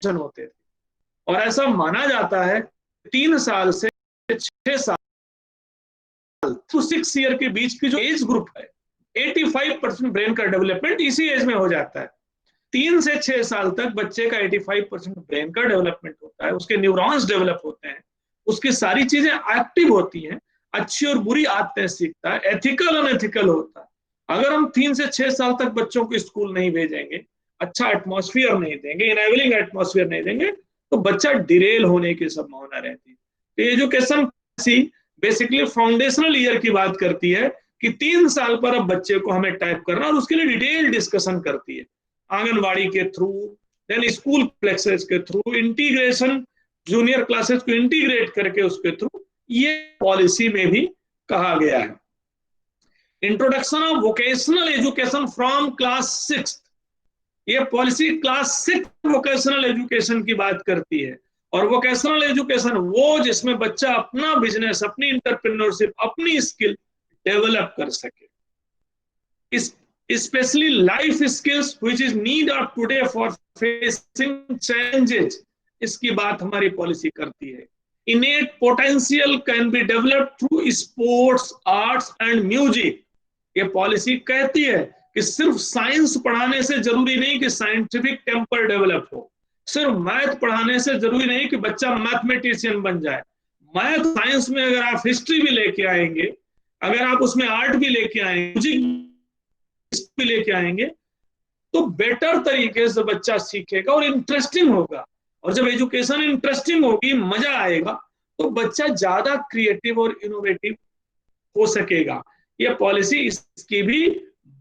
होते थे। और ऐसा माना जाता है 3 साल से 6 साल टू 6 ईयर के बीच की जो एज ग्रुप है, 85% ब्रेन का डेवलपमेंट इसी एज में हो जाता है। 3 से 6 साल तक बच्चे का 85% ब्रेन का डेवलपमेंट होता है, उसके न्यूरॉन्स डेवलप होते हैं, उसकी सारी चीजें एक्टिव होती हैं, अच्छी और बुरी आदतें सीखता है, एथिकल अनएथिकल होता है। अगर हम 3 से 6 साल तक बच्चों को स्कूल नहीं भेजेंगे, अच्छा एटमॉस्फेयर नहीं देंगे, इनेबलिंग एटमॉस्फेयर नहीं देंगे, तो बच्चा डिरेल होने की संभावना रहती है। तो एजुकेशन बेसिकली फाउंडेशनल ईयर की बात करती है कि 3 साल पर अब बच्चे को हमें टाइप करना, और उसके लिए डिटेल डिस्कशन करती है आंगनबाड़ी के थ्रू, देन स्कूल क्लासेस के थ्रू, इंटीग्रेशन जूनियर क्लासेस को इंटीग्रेट करके उसके थ्रू, ये पॉलिसी में भी कहा गया है। Introduction of vocational education from class 6, ये पॉलिसी क्लास 6 वोकेशनल एजुकेशन की बात करती है। और वोकेशनल एजुकेशन वो जिसमें बच्चा अपना बिजनेस, अपनी इंटरप्रेन्योरशिप, अपनी स्किल डेवलप कर सके, especially life skills which is need of today for facing challenges, इसकी बात हमारी पॉलिसी करती है। innate potential can be developed through sports, arts and music, ये पॉलिसी कहती है कि सिर्फ साइंस पढ़ाने से जरूरी नहीं कि साइंटिफिक टेम्पर डेवलप हो, सिर्फ मैथ पढ़ाने से जरूरी नहीं कि बच्चा मैथमेटिशियन बन जाए। मैथ साइंस में अगर आप हिस्ट्री भी लेके आएंगे, अगर आप उसमें आर्ट भी लेके आएंगे, म्यूजिक भी लेके आएंगे, तो बेटर तरीके से बच्चा सीखेगा और इंटरेस्टिंग होगा। और जब एजुकेशन इंटरेस्टिंग होगी, मजा आएगा, तो बच्चा ज्यादा क्रिएटिव और इनोवेटिव हो सकेगा। यह पॉलिसी इसकी भी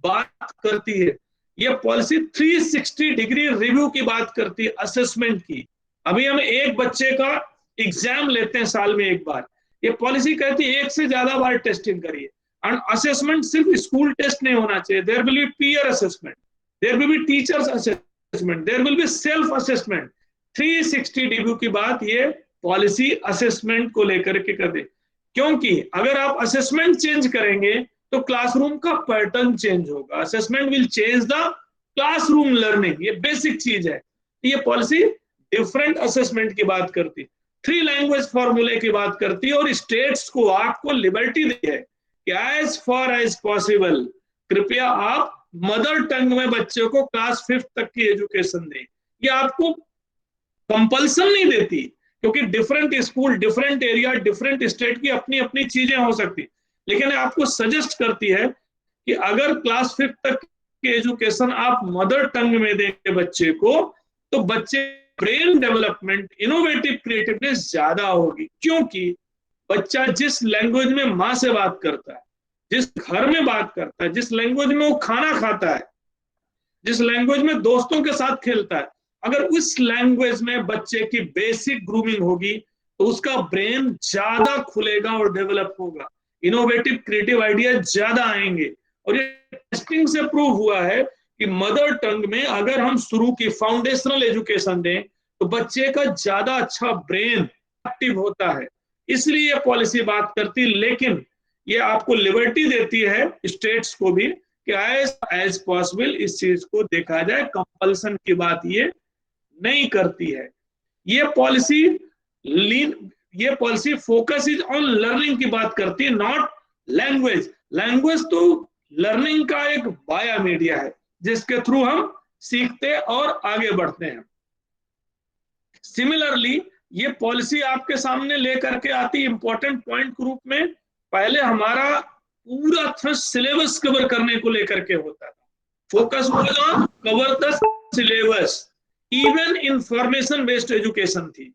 बात करती है। यह पॉलिसी 360 डिग्री रिव्यू की बात करती है, असेसमेंट की। अभी हम एक बच्चे का एग्जाम लेते हैं साल में एक बार, ये पॉलिसी कहती है 1 से ज्यादा बार टेस्टिंग करिए। एंड असेसमेंट सिर्फ स्कूल टेस्ट नहीं होना चाहिए, there will be peer assessment, there will be teachers assessment, there will be self assessment. 360 degree की बात ये पॉलिसी असेसमेंट को लेकर के कर दे, क्योंकि अगर आप असेसमेंट चेंज करेंगे तो क्लासरूम का पैटर्न चेंज होगा। Assessment will change the classroom learning, ये बेसिक चीज है। ये पॉलिसी डिफरेंट असेसमेंट की बात करती, 3 लैंग्वेज फॉर्मूले की बात करती है, और स्टेट्स को आपको लिबर्टी दी है कि एज फार एज पॉसिबल कृपया आप मदर टंग में बच्चे को क्लास 5th तक की एजुकेशन दें। ये आपको कंपल्सन नहीं देती, क्योंकि different school, different area, different state की अपनी अपनी चीजें हो सकती, लेकिन आपको सजेस्ट करती है कि अगर क्लास 5th तक की एजुकेशन आप मदर टंग में देंगे बच्चे को, तो बच्चे ब्रेन डेवलपमेंट, इनोवेटिव क्रिएटिवनेस ज्यादा होगी। क्योंकि बच्चा जिस लैंग्वेज में माँ से बात करता है, जिस घर में बात करता है, जिस लैंग्वेज में वो खाना खाता है, जिस लैंग्वेज में दोस्तों के साथ खेलता है, अगर उस लैंग्वेज में बच्चे की बेसिक ग्रूमिंग होगी, तो उसका ब्रेन ज्यादा खुलेगा और डेवलप होगा, इनोवेटिव क्रिएटिव आइडिया ज्यादा आएंगे। और ये टेस्टिंग से प्रूव हुआ है कि मदर टंग में अगर हम शुरू की फाउंडेशनल एजुकेशन दें, तो बच्चे का ज्यादा अच्छा ब्रेन एक्टिव होता है। इसलिए ये पॉलिसी बात करती, लेकिन ये आपको लिबर्टी देती है स्टेट्स को भी कि एज पॉसिबल इस चीज को देखा जाए, कंपल्सन की बात ये नहीं करती है। ये policy focus is on learning की बात करती है, नॉट लैंग्वेज। लैंग्वेज तो लर्निंग का एक बाया मीडिया है जिसके थ्रू हम सीखते और आगे बढ़ते हैं। सिमिलरली ये पॉलिसी आपके सामने लेकर के आती इंपॉर्टेंट पॉइंट ग्रुप में, पहले हमारा पूरा थ्रस्ट सिलेबस कवर करने को लेकर के होता था, focus was on cover the syllabus, even information based education थी।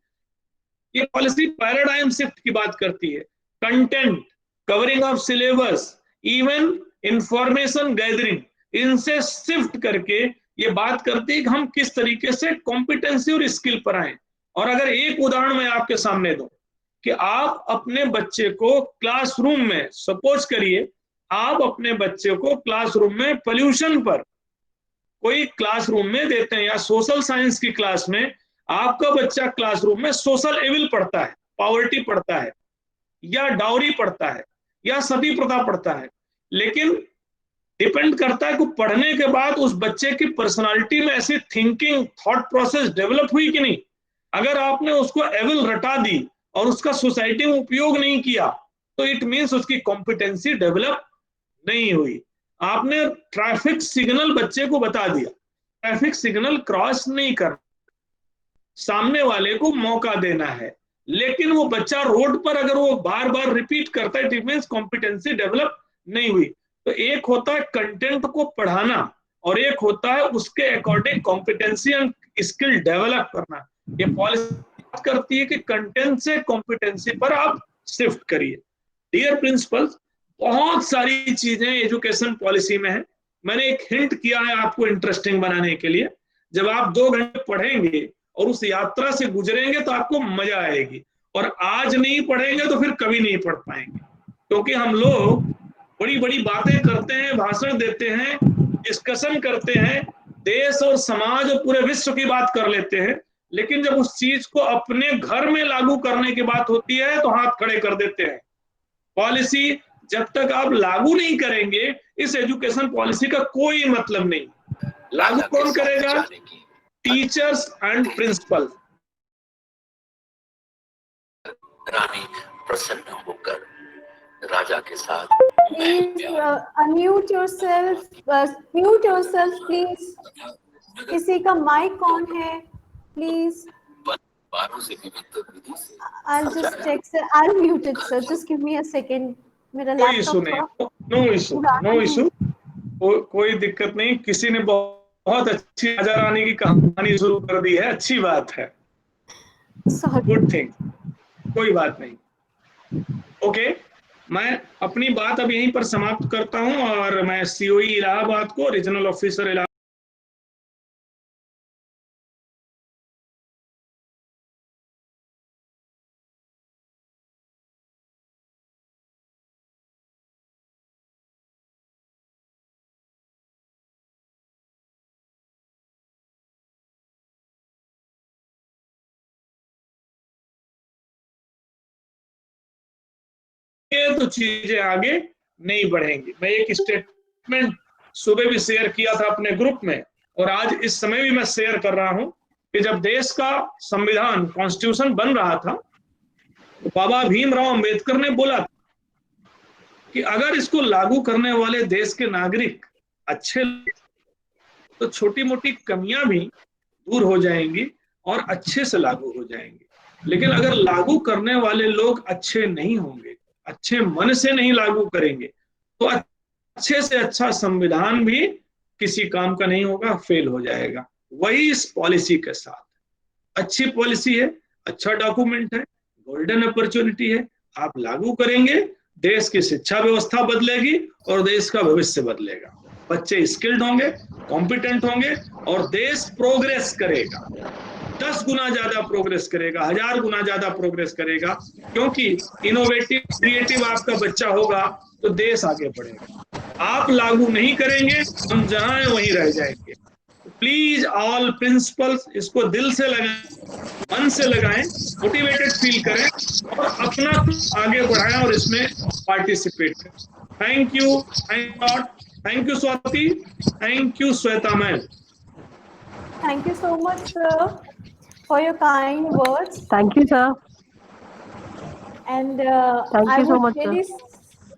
ये पॉलिसी पैराडाइम शिफ्ट की बात करती है, content, covering of syllabus, even information gathering, इनसे शिफ्ट करके ये बात करती है कि हम किस तरीके से कॉम्पिटेंसी और स्किल पर आए। और अगर एक उदाहरण मैं आपके सामने दूं कि आप अपने बच्चे को क्लासरूम में, सपोज करिए आप अपने बच्चे को क्लासरूम में पोल्यूशन पर कोई क्लासरूम में देते हैं, या सोशल साइंस की क्लास में आपका बच्चा क्लासरूम में सोशल एविल पढ़ता है, पॉवर्टी पढ़ता है, या डाउरी पढ़ता है, या सती प्रथा पढ़ता है, लेकिन डिपेंड करता है कि पढ़ने के बाद उस बच्चे की पर्सनालिटी में ऐसी थिंकिंग थॉट प्रोसेस डेवलप हुई कि नहीं। अगर आपने उसको एविल रटा दी और उसका सोसाइटी में उपयोग नहीं किया तो इट मीन्स उसकी कॉम्पिटेंसी डेवलप नहीं हुई। आपने ट्रैफिक सिग्नल बच्चे को बता दिया, ट्रैफिक सिग्नल क्रॉस नहीं कर, सामने वाले को मौका देना है, लेकिन वो बच्चा रोड पर अगर वो बार बार रिपीट करता है, इट मीन्स कॉम्पिटेंसी डेवलप नहीं हुई। तो एक होता है कंटेंट को पढ़ाना और एक होता है उसके according competency and skill develop करना। ये पॉलिसी करती है कि कंटेंट से कॉम्पिटेंसी पर आप शिफ्ट करिए। डियर प्रिंसिपल्स, बहुत सारी चीजें एजुकेशन पॉलिसी में है। मैंने एक हिंट किया है आपको इंटरेस्टिंग बनाने के लिए। जब आप 2 घंटे पढ़ेंगे और उस यात्रा से गुजरेंगे तो आपको मजा आएगी, और आज नहीं पढ़ेंगे तो फिर कभी नहीं पढ़ पाएंगे। क्योंकि हम लोग बड़ी बड़ी बातें करते हैं, भाषण देते हैं, डिस्कशन करते हैं, देश और समाज और पूरे विश्व की बात कर लेते हैं, लेकिन जब उस चीज को अपने घर में लागू करने की बात होती है तो हाथ खड़े कर देते हैं। पॉलिसी जब तक आप लागू नहीं करेंगे, इस एजुकेशन पॉलिसी का कोई मतलब नहीं। लागू कौन करेगा? Teachers and principal. रानी प्रसन्न होकर राजा के साथ unmute yourself, mute yourself please. किसी का माइक ऑन है please? I'll just check sir, I'll mute it sir, just give me a second. मेरा लैपटॉप नो इशू, कोई दिक्कत नहीं। किसी ने बहुत अच्छी राजा रानी की कहानी शुरू कर दी है, अच्छी बात है, गुड थिंग, कोई बात नहीं। ओके, मैं अपनी बात अब यहीं पर समाप्त करता हूं और मैं सीओई इलाहाबाद को, रीजनल ऑफिसर इलाहाबाद तो चीजें आगे नहीं बढ़ेंगी। मैं एक स्टेटमेंट सुबह भी शेयर किया था अपने ग्रुप में और आज इस समय भी मैं शेयर कर रहा हूं कि जब देश का संविधान कॉन्स्टिट्यूशन बन रहा था तो बाबा भीमराव अंबेडकर ने बोला कि अगर इसको लागू करने वाले देश के नागरिक अच्छे तो छोटी मोटी कमियां भी दूर हो जाएंगी और अच्छे से लागू हो जाएंगी। लेकिन अगर लागू करने वाले लोग अच्छे नहीं होंगे, अच्छे मन से नहीं लागू करेंगे, तो अच्छे से अच्छा संविधान भी किसी काम का नहीं होगा, फेल हो जाएगा। वही इस पॉलिसी के साथ, अच्छी पॉलिसी है, अच्छा डॉक्यूमेंट है, गोल्डन अपॉर्चुनिटी है, आप लागू करेंगे, देश की शिक्षा व्यवस्था बदलेगी और देश का भविष्य बदलेगा। बच्चे स्किल्ड होंगे, कॉम्पिटेंट होंगे और देश प्रोग्रेस करेगा, 10 गुना ज्यादा प्रोग्रेस करेगा, 1000 गुना ज्यादा प्रोग्रेस करेगा। क्योंकि इनोवेटिव क्रिएटिव आपका बच्चा होगा तो देश आगे बढ़ेगा। आप लागू नहीं करेंगे, हम जहां हैं वहीं रह जाएंगे। प्लीज ऑल प्रिंसिपल्स इसको दिल से लगाएं, मन से लगाएं, मोटिवेटेड फील करें और अपना आगे बढ़ाएं और इसमें पार्टिसिपेट करें। Thank you, thank you Swati, thank you Shweta ma'am. Thank you so much sir for your kind words. Thank you sir. And Thank I you so would much, really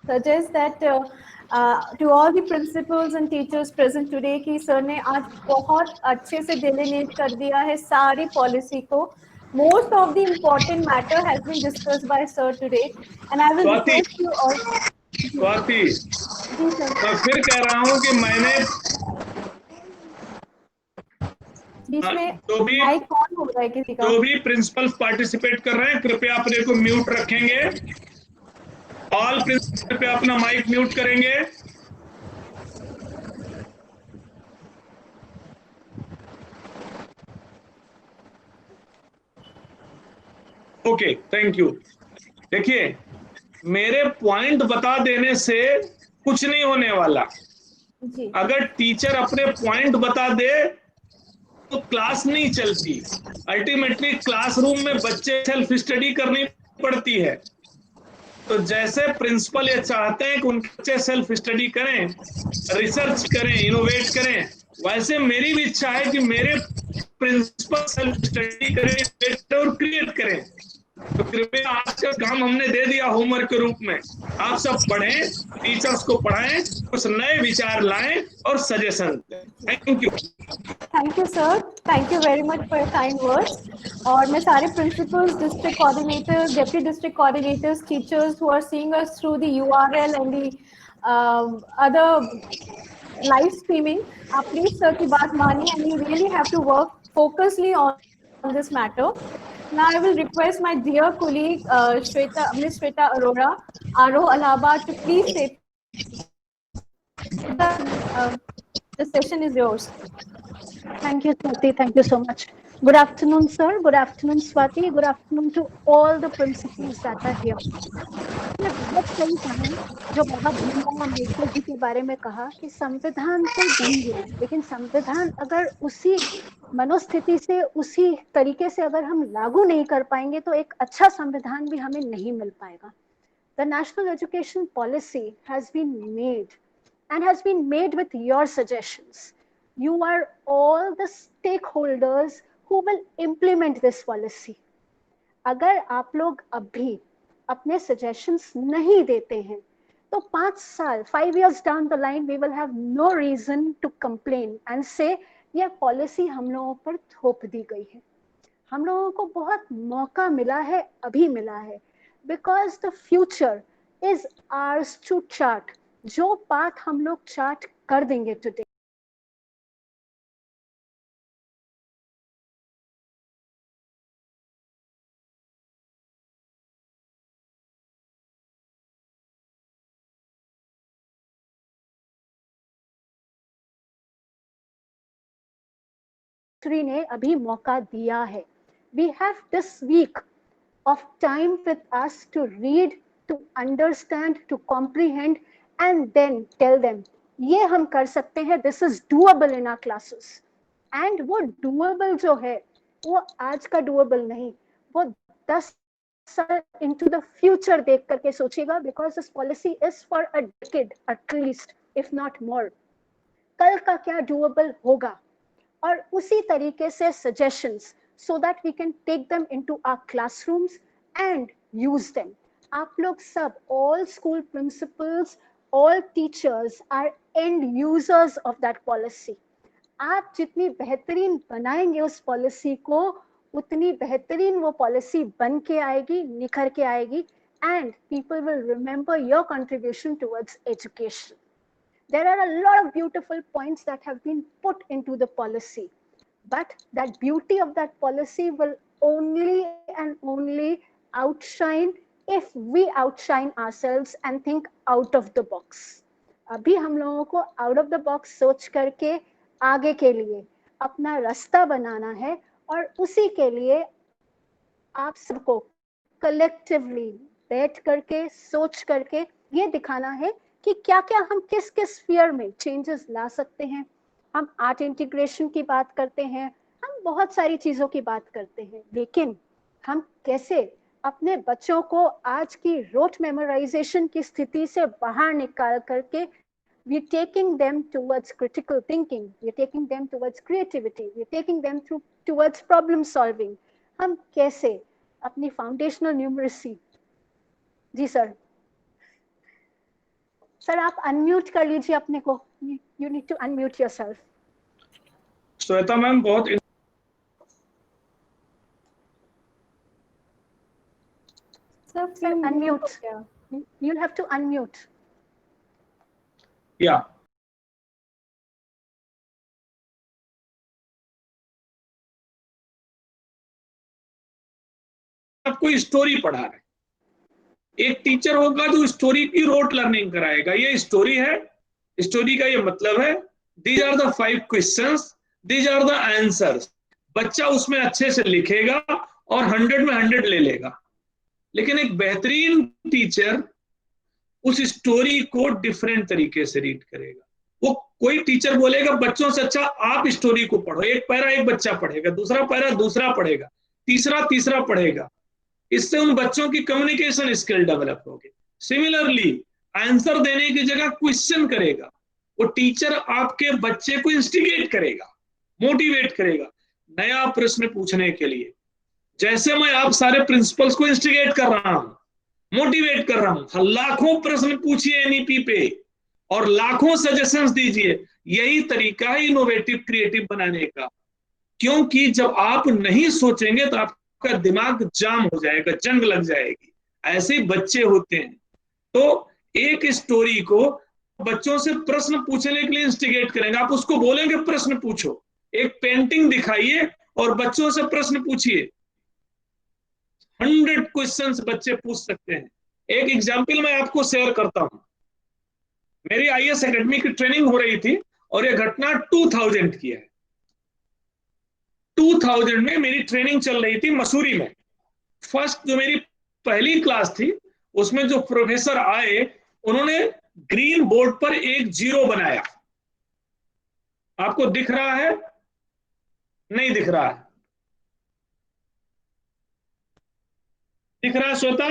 suggest that to all the principals and teachers present today कि sir ने आज बहुत अच्छे से delineate कर दिया है सारी policy को. Most of the important matter has been discussed by sir today, and I will request you all. Swati, मैं फिर कह रहा हूँ कि मैंने जो भी प्रिंसिपल पार्टिसिपेट कर रहे हैं कृपया अपने को म्यूट रखेंगे। ऑल प्रिंसिपल कृपया अपना माइक म्यूट करेंगे। Okay, thank you. देखिए, मेरे पॉइंट बता देने से कुछ नहीं होने वाला। अगर टीचर अपने पॉइंट बता दे तो क्लास नहीं चलती। अल्टीमेटली क्लासरूम में बच्चे सेल्फ स्टडी करनी पड़ती है। तो जैसे प्रिंसिपल ये चाहते हैं कि उनके बच्चे सेल्फ स्टडी करें, रिसर्च करें, इनोवेट करें, वैसे मेरी भी इच्छा है कि मेरे प्रिंसिपल सेल्फ स्टडी करें और क्रिएट करें। तो कृपया आज का काम हमने दे दिया होमवर्क के रूप में, आप सब पढ़ें, टीचर्स को पढ़ाएं, कुछ नए विचार लाएं और सजेशन दें। Thank you. Thank you sir, thank you very much for your kind words. और मैं सारे principals, district coordinators, deputy district coordinators, teachers who are seeing us through the URL and the other live streaming, please sir की बात मानिए, and you really have to work focusedly on this matter. Now I will request my dear colleague Miss Shweta Arora, RO Allahabad, to please say the session is yours. Thank you, Swati. Thank you so much. Good afternoon, sir. Good afternoon, Swati. Good afternoon to all the principals that are here. बहुत सही कहा जो बाबा भीमराव अम्बेडकर जी के बारे में कहा कि संविधान तो बन गया, लेकिन संविधान अगर उसी मनोस्थिति से, उसी तरीके से अगर हम लागू नहीं कर पाएंगे तो एक अच्छा संविधान भी हमें नहीं मिल पाएगा। The National Education Policy has been made and has been made with your suggestions. You are all the stakeholders who will implement this policy. अगर आप लोग अभी अपने suggestions नहीं देते हैं तो 5 साल, 5 years down the line, we will have no reason to complain and say ये पॉलिसी हम लोगों पर थोप दी गई है। हम लोगों को बहुत मौका मिला है, अभी मिला है, because the future is ours to chart. जो पाथ हम लोग चार्ट कर देंगे today, ने अभी मौका दिया है। We have this week of time with us to read, to understand, to comprehend, and then tell them ये हम कर सकते हैं, this is doable in our classes. And वो doable जो है वो आज का doable नहीं, वो 10 साल into the future देख करके सोचिएगा, because this policy is for a decade at least, if not more. कल का क्या doable होगा और उसी तरीके से suggestions so that we can take them into our classrooms and use them. आप लोग सब, all school principals, all teachers are end users of that policy. आप जितनी बेहतरीन बनाएंगे उस पॉलिसी को, उतनी बेहतरीन वो पॉलिसी बन के आएगी, निखर के आएगी, and people will remember your contribution towards education. There are a lot of beautiful points that have been put into the policy, but that beauty of that policy will only and only outshine if we outshine ourselves and think out of the box. अभी हम लोगों को out of the box सोच करके आगे के लिए अपना रास्ता बनाना है, और उसी के लिए आप सबको collectively बैठ करके, सोच करके ये दिखाना है कि क्या क्या हम किस किस स्फीयर में चेंजेस ला सकते हैं। हम आर्ट इंटीग्रेशन की बात करते हैं, हम बहुत सारी चीज़ों की बात करते हैं, लेकिन हम कैसे अपने बच्चों को आज की रोट मेमोराइजेशन की स्थिति से बाहर निकाल करके we are taking them towards critical thinking, we are taking them towards creativity, we are taking them towards problem solving. हम कैसे अपनी फाउंडेशनल न्यूमरेसी, जी सर, सर आप अनम्यूट कर लीजिए अपने को, you need to unmute yourself. Shweta ma'am बहुत sir unmute, you'll have to unmute. Yeah. आपको स्टोरी पढ़ा रहे, एक टीचर होगा जो स्टोरी की रोट लर्निंग कराएगा। ये स्टोरी है, स्टोरी का ये मतलब है, these are the 5 questions, these are the answers. बच्चा उसमें अच्छे से लिखेगा और 100 में 100 ले लेगा। लेकिन एक बेहतरीन टीचर उस स्टोरी को डिफरेंट तरीके से रीड करेगा। वो कोई टीचर बोलेगा बच्चों से अच्छा आप स्टोरी को पढ़ो, एक पैरा एक बच्चा पढ़ेगा, दूसरा पैरा दूसरा पढ़ेगा, तीसरा तीसरा पढ़ेगा। इससे उन बच्चों की कम्युनिकेशन स्किल डेवलप होगी। सिमिलरली आंसर देने की जगह क्वेश्चन करेगा, वो टीचर आपके बच्चे को इंस्टिगेट करेगा, मोटिवेट करेगा नया प्रश्न पूछने के लिए। जैसे मैं आप सारे प्रिंसिपल्स को इंस्टिगेट कर रहा हूं, मोटिवेट कर रहा हूं, लाखों प्रश्न पूछिए एनईपी पे और लाखों सजेशंस दीजिए। यही तरीका है इनोवेटिव क्रिएटिव बनाने का, क्योंकि जब आप नहीं सोचेंगे तो आपका दिमाग जाम हो जाएगा, जंग लग जाएगी। ऐसे ही बच्चे होते हैं। तो एक स्टोरी को बच्चों से प्रश्न पूछने के लिए इंस्टिगेट करेंगे, आप उसको बोलेंगे प्रश्न पूछो, एक पेंटिंग दिखाइए और बच्चों से प्रश्न पूछिए, 100 क्वेश्चंस बच्चे पूछ सकते हैं। एक एग्जाम्पल मैं आपको शेयर करता हूं। मेरी आईएएस एकेडमी की ट्रेनिंग हो रही थी और यह घटना 2000 की है। 2000 में मेरी ट्रेनिंग चल रही थी मसूरी में। फर्स्ट जो मेरी पहली क्लास थी उसमें जो प्रोफेसर आए उन्होंने ग्रीन बोर्ड पर एक जीरो बनाया। आपको दिख रहा है? नहीं दिख रहा है? दिख रहा है श्वेता?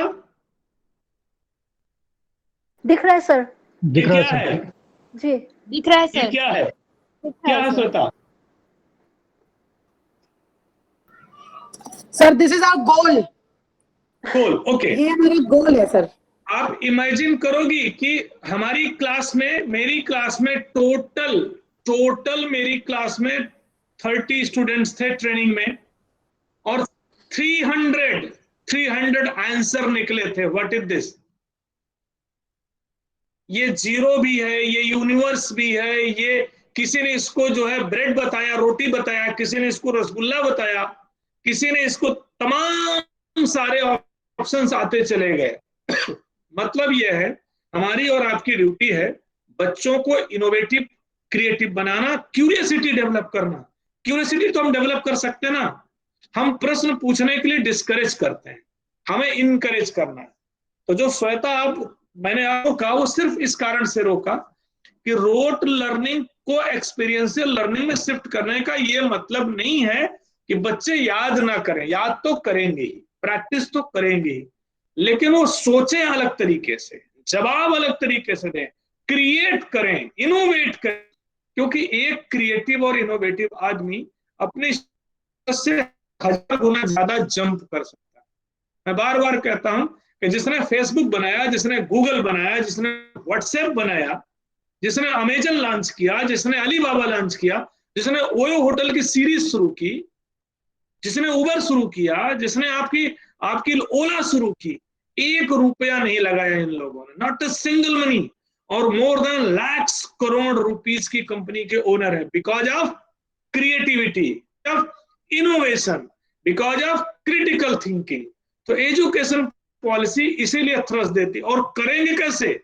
दिख रहा है सर। ये क्या है? जी दिख रहा है ये सर। क्या है? क्या है Shweta? Sir this is our goal. Goal, okay. ये मेरा गोल है सर। आप इमेजिन करोगी कि हमारी क्लास में, मेरी क्लास में टोटल मेरी क्लास में 30 स्टूडेंट्स थे ट्रेनिंग में और 300 आंसर निकले थे। What is this? ये जीरो भी है, ये यूनिवर्स भी है, ये किसी ने इसको जो है ब्रेड बताया, रोटी बताया, किसी ने इसको रसगुल्ला बताया, किसी ने इसको, तमाम सारे ऑप्शंस आते चले गए। मतलब यह है हमारी और आपकी ड्यूटी है बच्चों को इनोवेटिव क्रिएटिव बनाना, क्यूरियोसिटी डेवलप करना। क्यूरियोसिटी तो हम डेवलप कर सकते हैं ना, हम प्रश्न पूछने के लिए डिस्करेज करते हैं, हमें इनकरेज करना है। तो जो श्वेता आप, मैंने आपको कहा वो सिर्फ इस कारण से रोका कि रोट लर्निंग को एक्सपीरियंशियल लर्निंग में शिफ्ट करने का ये मतलब नहीं है कि बच्चे याद ना करें, याद तो करेंगे ही, प्रैक्टिस तो करेंगे ही, लेकिन वो सोचें अलग तरीके से, जवाब अलग तरीके से दें, क्रिएट करें, इनोवेट करें। क्योंकि एक क्रिएटिव और इनोवेटिव आदमी अपने से 1000 गुना ज्यादा जंप कर सकता है। मैं बार बार कहता हूं कि जिसने फेसबुक बनाया, जिसने गूगल बनाया, जिसने व्हाट्सएप बनाया, जिसने अमेजन लॉन्च किया, जिसने अलीबाबा लॉन्च किया, जिसने ओयो होटल की सीरीज शुरू की, जिसने उबर शुरू किया, जिसने आपकी ओला शुरू की, 1 रुपया नहीं लगाया इन लोगों ने, नॉट अ सिंगल मनी, और more than lakhs crore rupees की कंपनी के ओनर है, because of creativity, of innovation, because of critical thinking. तो एजुकेशन पॉलिसी इसीलिए थ्रस्ट देती। और करेंगे कैसे?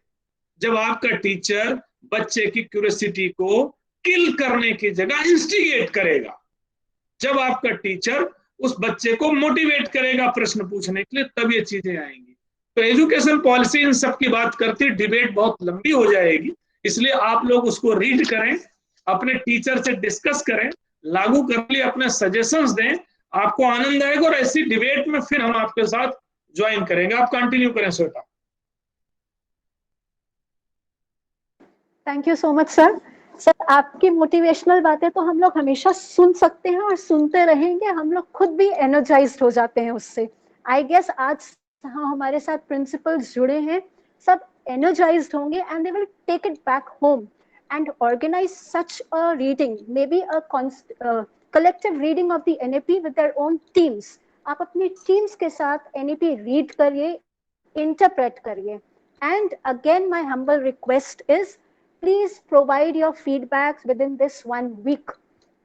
जब आपका टीचर बच्चे की क्यूरियोसिटी को किल करने की जगह इंस्टिगेट करेगा, जब आपका टीचर उस बच्चे को मोटिवेट करेगा प्रश्न पूछने के लिए, तब ये चीजें आएंगी। तो एजुकेशन पॉलिसी इन सब की बात करती, डिबेट बहुत लंबी हो जाएगी, इसलिए आप लोग उसको रीड करें, अपने टीचर से डिस्कस करें, लागू करने के लिए अपने सजेशंस दें, आपको आनंद आएगा और ऐसी डिबेट में फिर हम आपके साथ ज्वाइन करेंगे। आप कंटिन्यू करें Shweta. Thank you so much sir. Sir आपकी मोटिवेशनल बातें तो हम लोग हमेशा सुन सकते हैं और सुनते रहेंगे, हम लोग खुद भी एनर्जाइज्ड हो जाते हैं उससे। आई गेस आज हमारे साथ प्रिंसिपल्स जुड़े हैं, सब एनर्जाइज्ड होंगे and they will take it back home and organize such a reading, may be a collective reading of the NEP with their own teams. आप अपनी टीम्स के साथ एनईपी रीड करिए, इंटरप्रेट करिए। And again my humble request is please provide your feedbacks within this 1 week.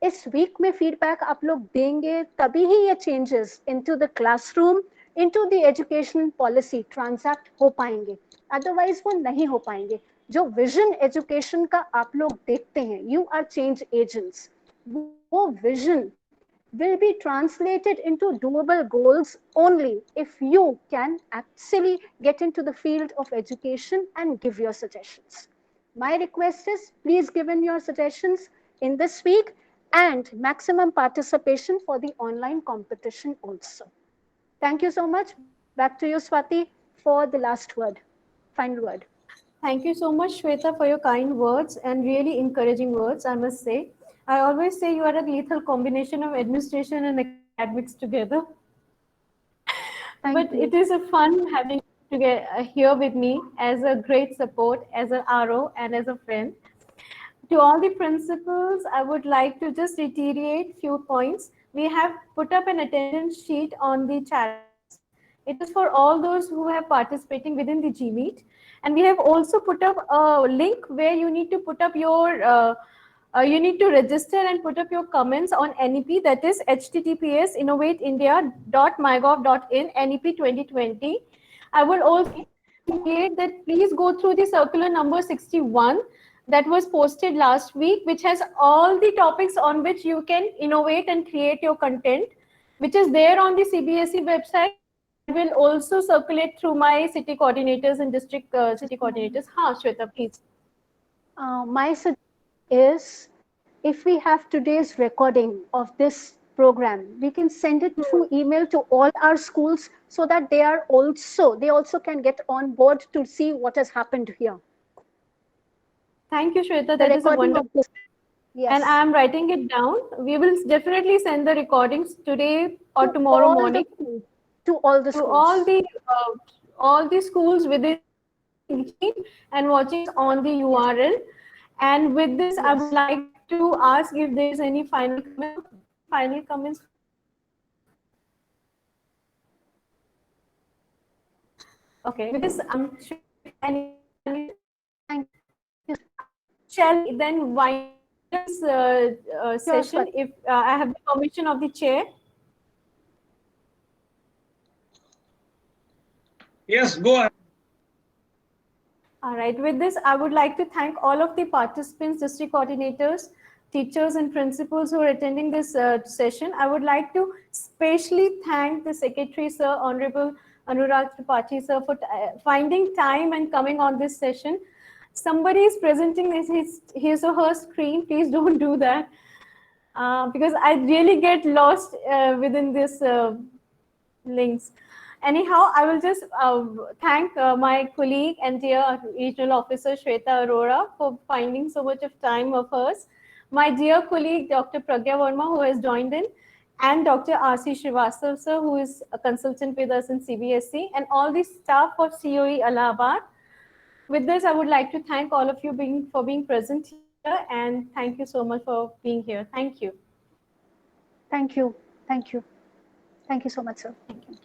इस week में feedback आप लोग देंगे तभी ही ये changes into the classroom, into the education policy transact हो पाएंगे, अदरवाइज वो नहीं हो पाएंगे। जो विजन एजुकेशन का आप लोग देखते हैं, यू आर चेंज एजेंट्स, वो vision will be translated into doable goals only if you can actually get into the field of education and give your suggestions. My request is please give in your suggestions in this week and maximum participation for the online competition also. Thank you so much. Back to you, Swati, for the last word. final word. Thank you so much, Shweta, for your kind words and really encouraging words, I must say. I always say you are a lethal combination of administration and academics together. Thank But you. it is a fun having you here with me as a great support, as an RO, and as a friend. To all the principals, I would like to just reiterate few points. We have put up an attendance sheet on the chat. It is for all those who have participating within the GMeet. And we have also put up a link where you need to put up your, you need to register and put up your comments on NEP, that is https innovateindia.mygov.in NEP 2020. I will also indicate that please go through the circular number 61 that was posted last week, which has all the topics on which you can innovate and create your content, which is there on the CBSE website. Will also circulate through my city coordinators and district city coordinators. Shweta, please. My suggestion is, if we have today's recording of this program, we can send it through email to all our schools so that they also can get on board to see what has happened here. Thank you, Shweta. That is a wonderful. Yes. And I am writing it down. We will definitely send the recordings today or tomorrow morning to all the schools. All the schools within and watching on the URL. And with this, yes, I would like to ask if there is any final comments. Okay, with this, shall then wind this session if I have the permission of the chair. Yes, go ahead. All right, with this, I would like to thank all of the participants, district coordinators, teachers and principals who are attending this session. I would like to specially thank the Secretary, Sir, Honorable Anurag Tripathi, Sir, for finding time and coming on this session. Somebody is presenting his or her screen. Please don't do that because I really get lost within this links. Anyhow, I will just thank my colleague and dear regional officer Shweta Arora for finding so much of time of hers. My dear colleague Dr. Pragya Verma, who has joined in, and Dr. R.C. Srivastav, sir, who is a consultant with us in CBSE, and all the staff of COE Allahabad. With this, I would like to thank all of you for being present here, and thank you so much for being here. Thank you. Thank you. Thank you. Thank you so much, sir. Thank you.